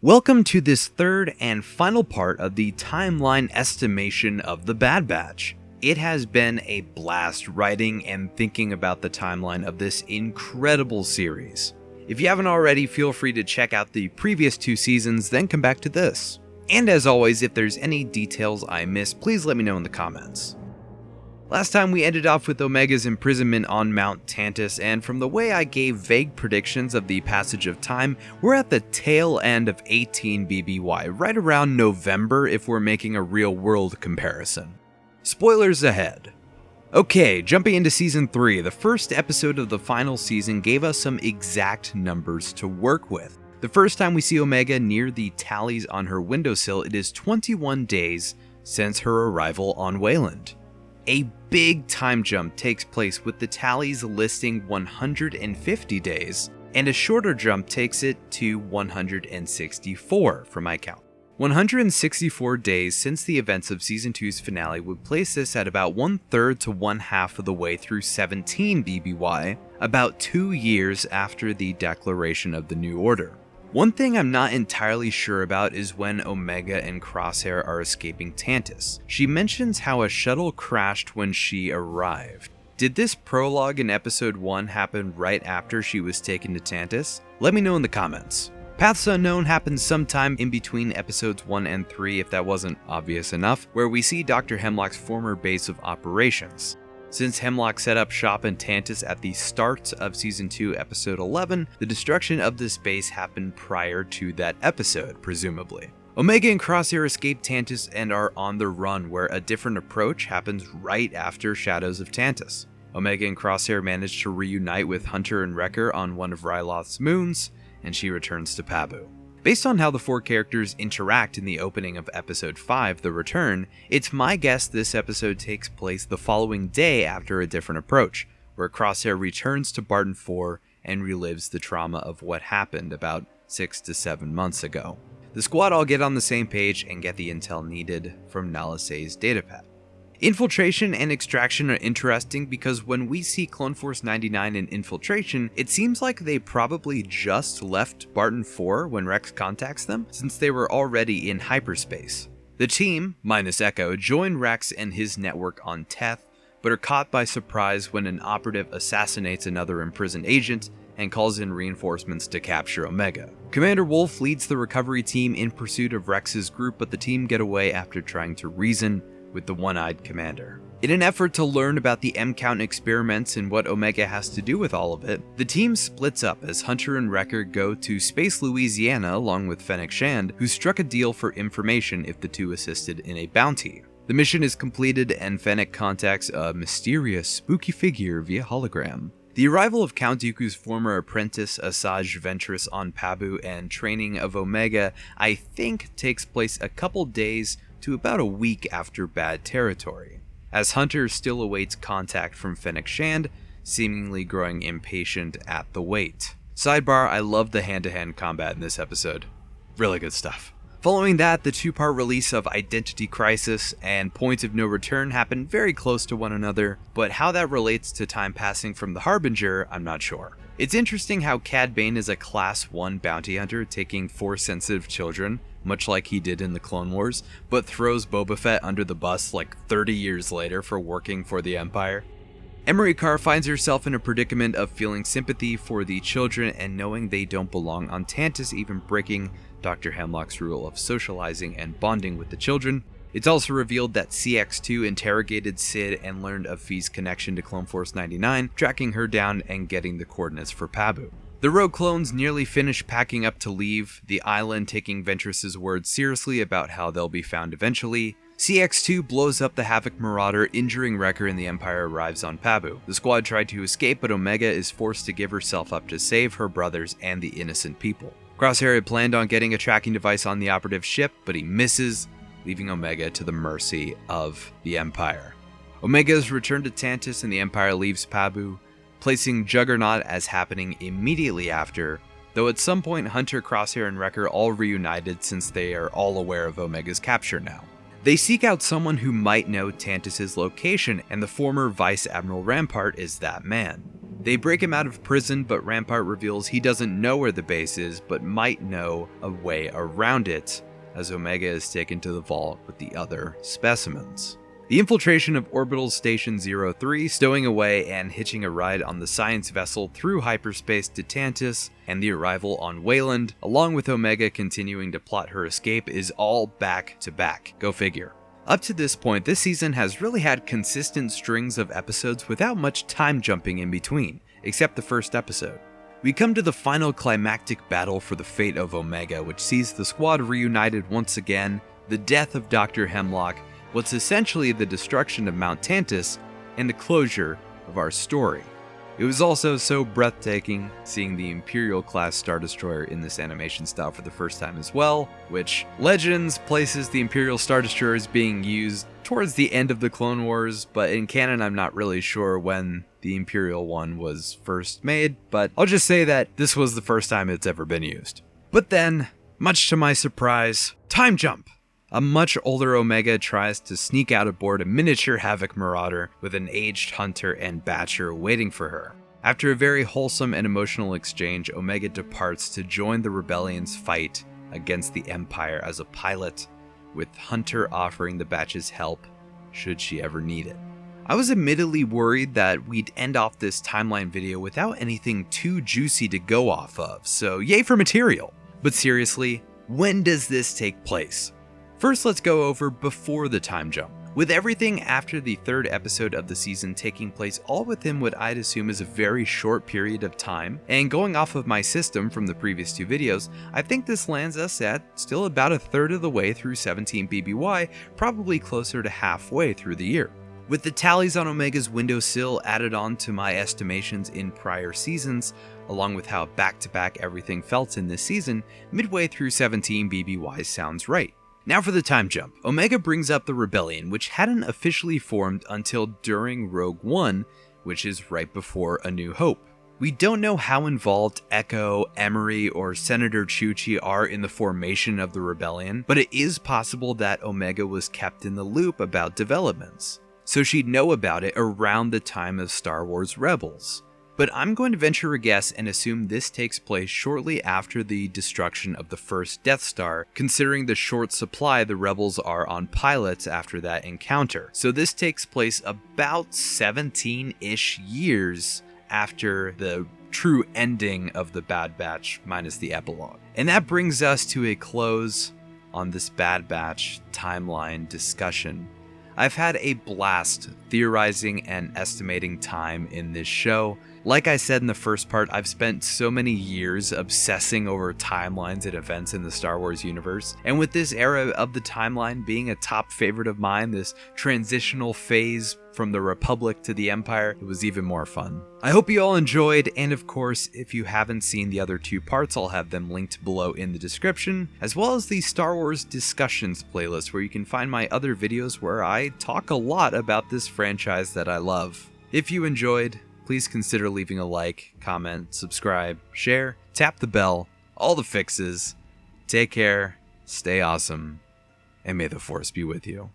Welcome to this third and final part of the timeline estimation of the Bad Batch. It has been a blast writing and thinking about the timeline of this incredible series. If you haven't already, feel free to check out the previous 2 seasons, then come back to this. And as always, if there's any details I missed, please let me know in the comments. Last time we ended off with Omega's imprisonment on Mount Tantiss, and from the way I gave vague predictions of the passage of time, we're at the tail end of 18 BBY, right around November if we're making a real-world comparison. Spoilers ahead. Okay, jumping into Season 3, the first episode of the final season gave us some exact numbers to work with. The first time we see Omega near the tallies on her windowsill, it is 21 days since her arrival on Wayland. A big time jump takes place with the tallies listing 150 days, and a shorter jump takes it to 164 for my count. 164 days since the events of Season 2's finale would place this at about 1/3 to 1/2 of the way through 17 BBY, about 2 years after the declaration of the New Order. One thing I'm not entirely sure about is when Omega and Crosshair are escaping Tantiss. She mentions how a shuttle crashed when she arrived. Did this prologue in episode 1 happen right after she was taken to Tantiss? Let me know in the comments. Paths Unknown happens sometime in between episodes 1 and 3 if that wasn't obvious enough, where we see Dr. Hemlock's former base of operations. Since Hemlock set up shop in Tantiss at the start of Season 2, Episode 11, the destruction of this base happened prior to that episode, presumably. Omega and Crosshair escape Tantiss and are on the run, where a different approach happens right after Shadows of Tantiss. Omega and Crosshair manage to reunite with Hunter and Wrecker on one of Ryloth's moons, and she returns to Pabu. Based on how the 4 characters interact in the opening of Episode 5, The Return, it's my guess this episode takes place the following day after a different approach, where Crosshair returns to Barton 4 and relives the trauma of what happened about 6 to 7 months ago. The squad all get on the same page and get the intel needed from Nala Se's datapad. Infiltration and extraction are interesting because when we see Clone Force 99 in Infiltration, it seems like they probably just left Barton 4 when Rex contacts them, since they were already in hyperspace. The team, minus Echo, join Rex and his network on Teth, but are caught by surprise when an operative assassinates another imprisoned agent and calls in reinforcements to capture Omega. Commander Wolf leads the recovery team in pursuit of Rex's group, but the team get away after trying to reason with the one-eyed commander. In an effort to learn about the M-Count experiments and what Omega has to do with all of it, the team splits up as Hunter and Wrecker go to Space Louisiana along with Fennec Shand, who struck a deal for information if the two assisted in a bounty. The mission is completed and Fennec contacts a mysterious, spooky figure via hologram. The arrival of Count Dooku's former apprentice Asajj Ventress on Pabu and training of Omega, I think, takes place a couple days to about a week after Bad Territory, as Hunter still awaits contact from Fennec Shand, seemingly growing impatient at the wait. Sidebar, I love the hand-to-hand combat in this episode. Really good stuff. Following that, the 2-part release of Identity Crisis and Point of No Return happen very close to one another, but how that relates to time passing from the Harbinger, I'm not sure. It's interesting how Cad Bane is a Class 1 bounty hunter taking Force-sensitive children, much like he did in the Clone Wars, but throws Boba Fett under the bus like 30 years later for working for the Empire. Emery Carr finds herself in a predicament of feeling sympathy for the children and knowing they don't belong on Tantiss, even breaking Dr. Hemlock's rule of socializing and bonding with the children. It's also revealed that CX-2 interrogated Sid and learned of Fee's connection to Clone Force 99, tracking her down and getting the coordinates for Pabu. The rogue clones nearly finish packing up to leave the island, taking Ventress's words seriously about how they'll be found eventually. CX-2 blows up the Havoc Marauder, injuring Wrecker, and the Empire arrives on Pabu. The squad tried to escape, but Omega is forced to give herself up to save her brothers and the innocent people. Crosshair had planned on getting a tracking device on the operative ship, but he misses, leaving Omega to the mercy of the Empire. Omega is returned to Tantiss and the Empire leaves Pabu, placing Juggernaut as happening immediately after, though at some point Hunter, Crosshair, and Wrecker all reunited since they are all aware of Omega's capture now. They seek out someone who might know Tantiss's location, and the former Vice Admiral Rampart is that man. They break him out of prison, but Rampart reveals he doesn't know where the base is, but might know a way around it, as Omega is taken to the vault with the other specimens. The infiltration of Orbital Station 03, stowing away and hitching a ride on the science vessel through hyperspace to Tantiss, and the arrival on Wayland, along with Omega continuing to plot her escape, is all back to back. Go figure. Up to this point, this season has really had consistent strings of episodes without much time jumping in between, except the first episode. We come to the final climactic battle for the fate of Omega, which sees the squad reunited once again, the death of Dr. Hemlock, what's essentially the destruction of Mount Tantiss, and the closure of our story. It was also so breathtaking seeing the Imperial class Star Destroyer in this animation style for the first time as well, which Legends places the Imperial Star Destroyer as being used towards the end of the Clone Wars, but in canon I'm not really sure when the Imperial one was first made, but I'll just say that this was the first time it's ever been used. But then, much to my surprise, time jump! A much older Omega tries to sneak out aboard a miniature Havoc Marauder with an aged Hunter and Batcher waiting for her. After a very wholesome and emotional exchange, Omega departs to join the Rebellion's fight against the Empire as a pilot, with Hunter offering the Batch's help should she ever need it. I was admittedly worried that we'd end off this timeline video without anything too juicy to go off of, so yay for material. But seriously, when does this take place? First, let's go over before the time jump. With everything after the third episode of the season taking place all within what I'd assume is a very short period of time, and going off of my system from the previous two videos, I think this lands us at still about a third of the way through 17 BBY, probably closer to halfway through the year. With the tallies on Omega's windowsill added on to my estimations in prior seasons, along with how back-to-back everything felt in this season, midway through 17 BBY sounds right. Now for the time jump. Omega brings up the Rebellion, which hadn't officially formed until during Rogue One, which is right before A New Hope. We don't know how involved Echo, Emery, or Senator Chuchi are in the formation of the Rebellion, but it is possible that Omega was kept in the loop about developments, so she'd know about it around the time of Star Wars Rebels. But I'm going to venture a guess and assume this takes place shortly after the destruction of the first Death Star, considering the short supply the Rebels are on pilots after that encounter. So this takes place about 17-ish years after the true ending of the Bad Batch minus the epilogue. And that brings us to a close on this Bad Batch timeline discussion. I've had a blast theorizing and estimating time in this show. Like I said in the first part, I've spent so many years obsessing over timelines and events in the Star Wars universe, and with this era of the timeline being a top favorite of mine, this transitional phase from the Republic to the Empire, it was even more fun. I hope you all enjoyed, and of course, if you haven't seen the other two parts, I'll have them linked below in the description, as well as the Star Wars Discussions playlist, where you can find my other videos where I talk a lot about this franchise that I love. If you enjoyed, please consider leaving a like, comment, subscribe, share, tap the bell, all the fixes. Take care, stay awesome, and may the Force be with you.